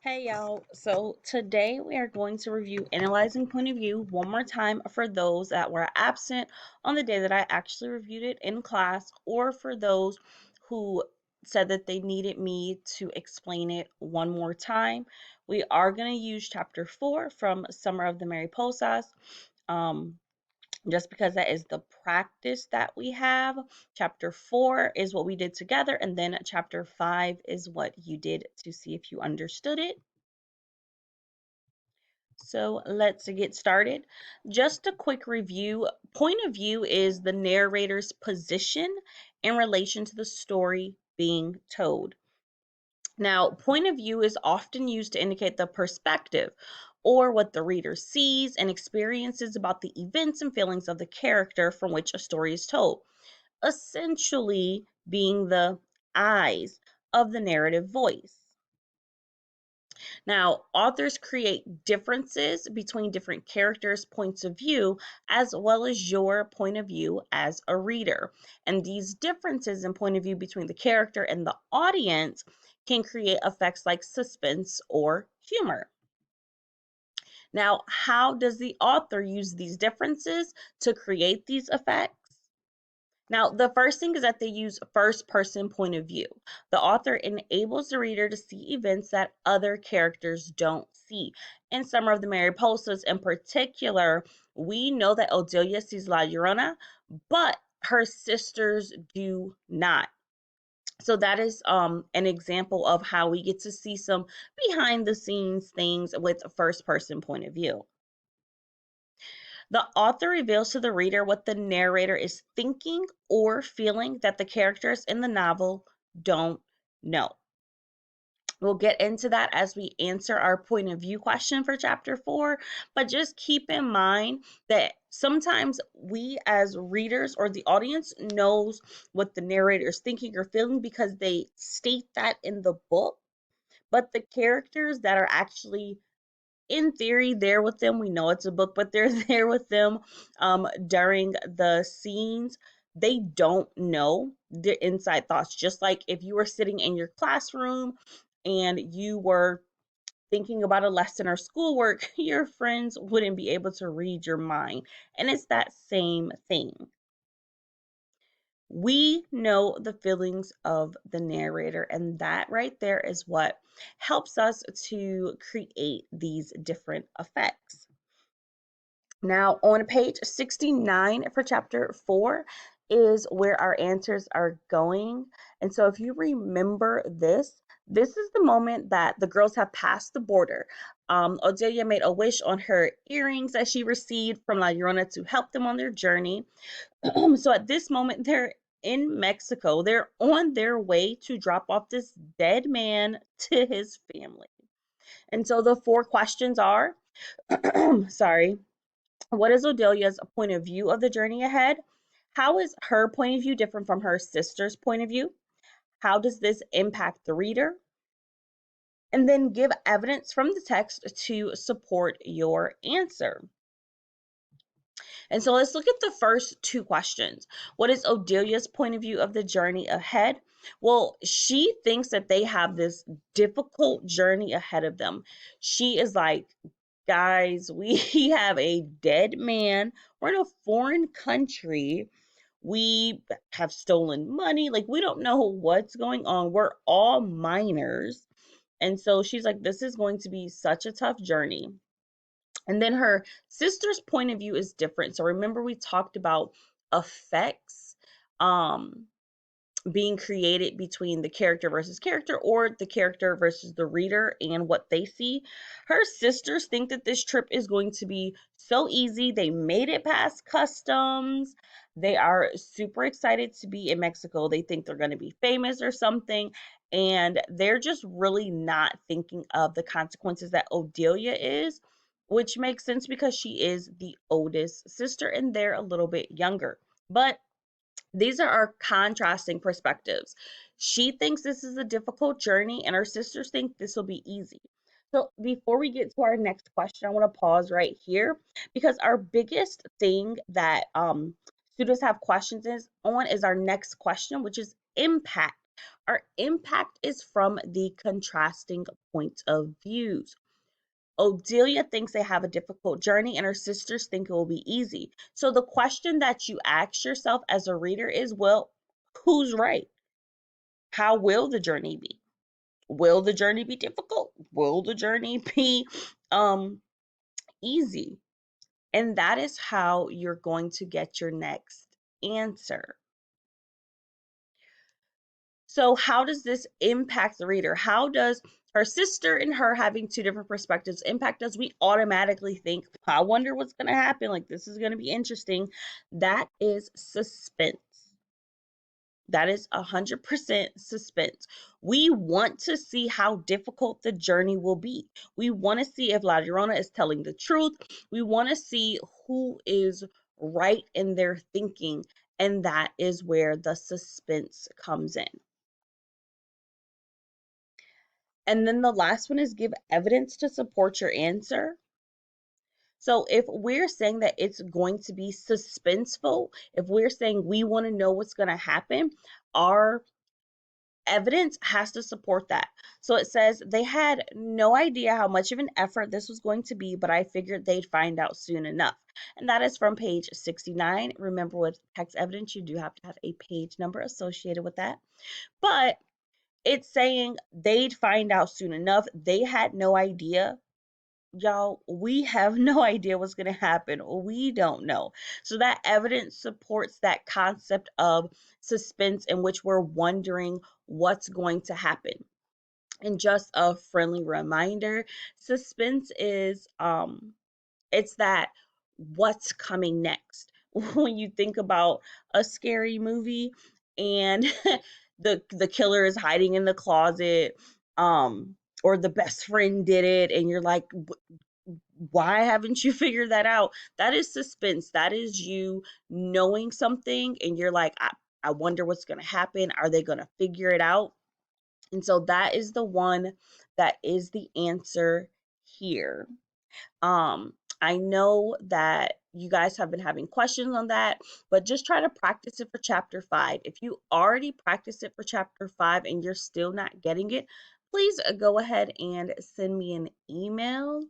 Hey y'all, so today we are going to review Analyzing Point of View one more time for those that were absent on the day that I actually reviewed it in class, or for those who said that they needed me to explain it one more time. We are going to use chapter 4 from Summer of the Mariposas. Um, just because that is the practice that we have. Chapter 4 is what we did together, and then chapter 5 is what you did to see if you understood it. So let's get started. Just a quick review. Point of view is the narrator's position in relation to the story being told. Now, point of view is often used to indicate the perspective or what the reader sees and experiences about the events and feelings of the character from which a story is told, essentially being the eyes of the narrative voice. Now, authors create differences between different characters' points of view, as well as your point of view as a reader. And these differences in point of view between the character and the audience can create effects like suspense or humor. Now, how does the author use these differences to create these effects? Now, the first thing is that they use first person point of view. The author enables the reader to see events that other characters don't see. In Summer of the Mariposas, in particular, we know that Odelia sees La Llorona, but her sisters do not. So that is an example of how we get to see some behind the scenes things with first person point of view. The author reveals to the reader what the narrator is thinking or feeling that the characters in the novel don't know. We'll get into that as we answer our point of view question for chapter 4, but just keep in mind that sometimes we as readers or the audience knows what the narrator is thinking or feeling because they state that in the book, but the characters that are actually in theory there with them, we know it's a book, but they're there with them during the scenes, they don't know the inside thoughts. Just like if you were sitting in your classroom and you were thinking about a lesson or schoolwork, your friends wouldn't be able to read your mind, and it's that same thing. We know the feelings of the narrator, and that right there is what helps us to create these different effects. Now, on page 69 for chapter 4 is where our answers are going. And so, if you remember this is the moment that the girls have passed the border. Odelia made a wish on her earrings that she received from La Llorona to help them on their journey. So, at this moment, they're in Mexico. They're on their way to drop off this dead man to his family. And so, the four questions are sorry. What is Odelia's point of view of the journey ahead? How is her point of view different from her sister's point of view? How does this impact the reader? And then give evidence from the text to support your answer. And so let's look at the first two questions. What is Odelia's point of view of the journey ahead? Well, she thinks that they have this difficult journey ahead of them. She is like, guys, we have a dead man. We're in a foreign country. We have stolen money. Like, we don't know what's going on. We're all minors. And so she's like, this is going to be such a tough journey. And then her sister's point of view is different. So remember, we talked about effects. Being created between the character versus character, or the character versus the reader and what they see. Her sisters think that this trip is going to be so easy. They made it past customs. They are super excited to be in Mexico. They think they're going to be famous or something. And they're just really not thinking of the consequences that Odelia is, which makes sense because she is the oldest sister and they're a little bit younger. But these are our contrasting perspectives. She thinks this is a difficult journey, and her sisters think this will be easy. So, before we get to our next question, I want to pause right here because our biggest thing that students have questions is our next question, which is impact Our impact is from the contrasting points of views. Odelia thinks they have a difficult journey, and her sisters think it will be easy. So the question that you ask yourself as a reader is, well, who's right? How will the journey be? Will the journey be difficult? Will the journey be um easy? And that is how you're going to get your next answer. So, how does this impact the reader? How does her sister and her having two different perspectives impact us? We automatically think, I wonder what's going to happen. Like, this is going to be interesting. That is suspense. That is 100% suspense. We want to see how difficult the journey will be. We want to see if La Llorona is telling the truth. We want to see who is right in their thinking. And that is where the suspense comes in. And then the last one is give evidence to support your answer. So if we're saying that it's going to be suspenseful, if we're saying we want to know what's going to happen, our evidence has to support that. So it says they had no idea how much of an effort this was going to be, but I figured they'd find out soon enough. And that is from page 69. Remember, with text evidence, you do have to have a page number associated with that. But it's saying they'd find out soon enough. They had no idea. Y'all, we have no idea what's going to happen. We don't know. So that evidence supports that concept of suspense in which we're wondering what's going to happen. And just a friendly reminder, suspense is it's that what's coming next. When you think about a scary movie and the killer is hiding in the closet, or the best friend did it, and you're like, why haven't you figured that out? That is suspense. That is you knowing something and you're like, I wonder what's going to happen. Are they going to figure it out? And so that is the one that is the answer here. I know that you guys have been having questions on that, but just try to practice it for chapter 5. If you already practiced it for chapter 5 and you're still not getting it, please go ahead and send me an email.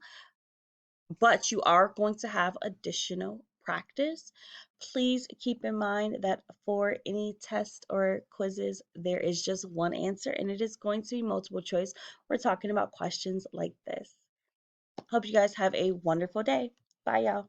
But you are going to have additional practice. Please keep in mind that for any test or quizzes, there is just one answer, and it is going to be multiple choice. We're talking about questions like this. Hope you guys have a wonderful day. Bye, y'all.